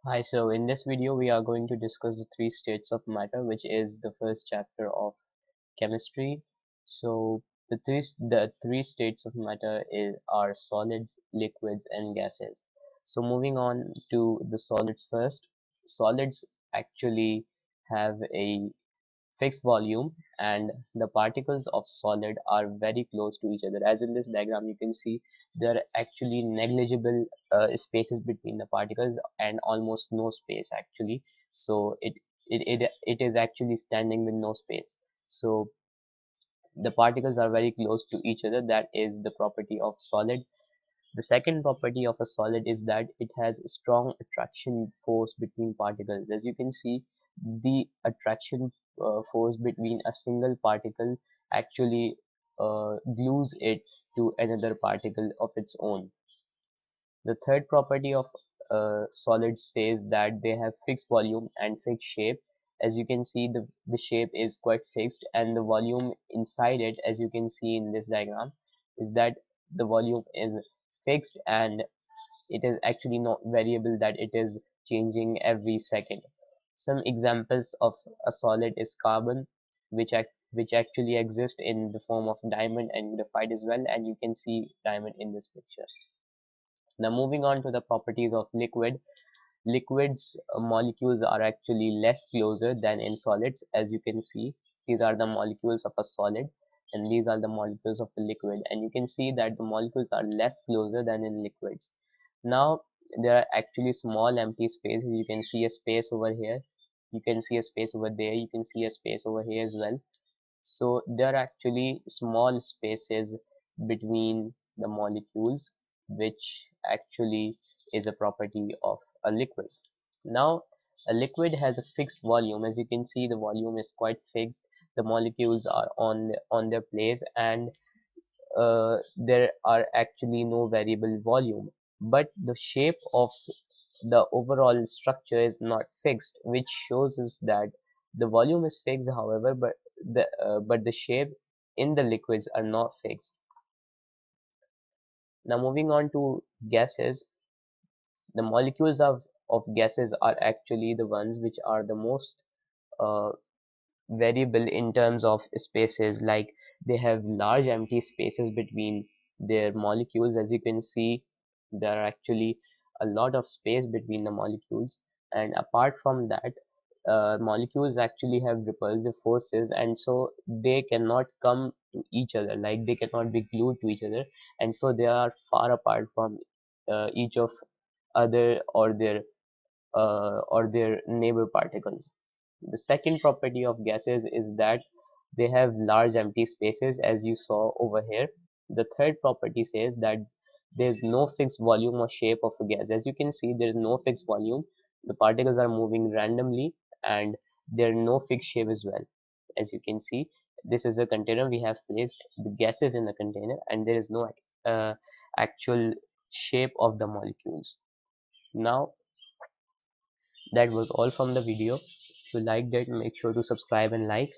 Hi, so in this video we are going to discuss the three states of matter, which is the first chapter of chemistry. So the three states of matter are solids, liquids, and gases. So moving on to the solids first. Solids actually have a fixed volume, and the particles of solid are very close to each other. As in this diagram you can see, there are actually negligible spaces between the particles and almost no space actually. So it is actually standing with no space. So the particles are very close to each other. That is the property of solid. The second property of a solid is that it has a strong attraction force between particles. As you can see, the attraction force between a single particle actually glues it to another particle of its own. The third property of solids says that they have fixed volume and fixed shape. As you can see, the shape is quite fixed, and the volume inside it, as you can see in this diagram, is that the volume is fixed, and it is actually not variable, that it is changing every second. Some examples of a solid is carbon, which actually exists in the form of diamond and graphite as well, and you can see diamond in this picture. Now moving on to the properties of liquid. Liquids molecules are actually less closer than in solids. As you can see, these are the molecules of a solid and these are the molecules of a liquid, and you can see that the molecules are less closer than in liquids. Now there are actually small empty spaces. You can see a space over here, you can see a space over there, you can see a space over here as well. So there are actually small spaces between the molecules, which actually is a property of a liquid. Now, a liquid has a fixed volume. As you can see, the volume is quite fixed. The molecules are on their place, and there are actually no variable volume. But the shape of the overall structure is not fixed, which shows us that the volume is fixed, however, but the shape in the liquids are not fixed. Now moving on to gases, the molecules of gases are actually the ones which are the most uh, variable in terms of spaces. Like, they have large empty spaces between their molecules. As you can see, there are actually a lot of space between the molecules, and apart from that, molecules actually have repulsive forces, and so they cannot come to each other, like they cannot be glued to each other, and so they are far apart from each of other or their neighbor particles. The second property of gases is that they have large empty spaces, as you saw over here. The third property says that there is no fixed volume or shape of a gas. As you can see, there is no fixed volume. The particles are moving randomly, and there are no fixed shape as well. As you can see, this is a container. We have placed the gases in the container, and there is no uh, actual shape of the molecules. Now, that was all from the video. If you liked it, make sure to subscribe and like.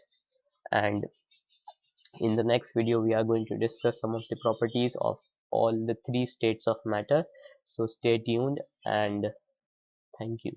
And in the next video we are going to discuss some of the properties of all the three states of matter. So stay tuned, and thank you.